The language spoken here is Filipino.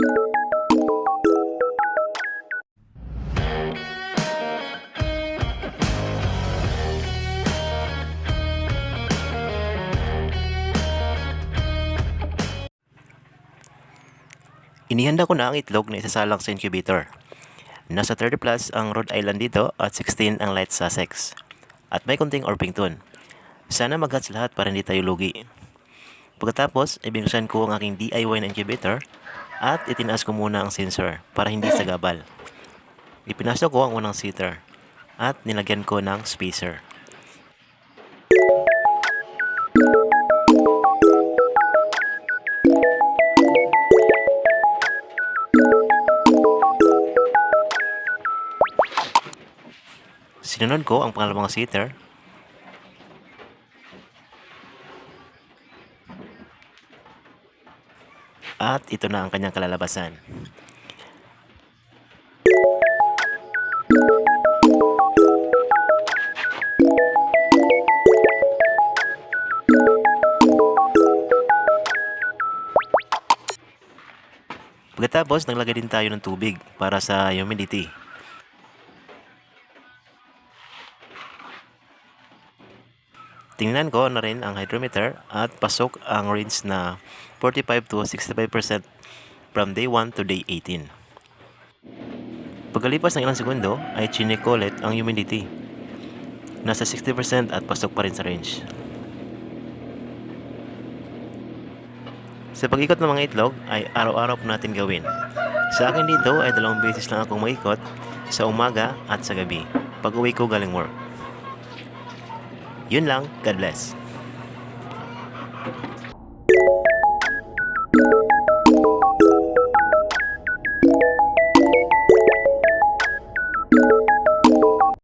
Inihanda ko na ang itlog na isasalang sa incubator. Nasa 30 plus ang Rhode Island dito at 16 ang Light Sussex. At may kunting Orpington. Sana mag-hatch lahat para hindi tayo lugi. Pagkatapos, ibinuksan ko ang aking DIY na incubator at itinaas ko muna ang sensor para hindi sagabal. Ipinasok ko ang unang seater at nilagyan ko ng spacer. Sinunod ko ang pangalawang seater at ito na ang kanyang kalalabasan. Pagkatapos, naglagay din tayo ng tubig para sa humidity. Tingnan ko na rin ang hydrometer at pasok ang range na 45 to 65% from day 1 to day 18. Pagkalipas ng ilang segundo ay chinek ko ulit ang humidity. Nasa 60% at pasok pa rin sa range. Sa pag-ikot ng mga itlog ay araw-araw po natin gawin. Sa akin dito ay 2 beses lang akong mag-ikot, sa umaga at sa gabi, pag uwi ko galing work. Yun lang, God bless.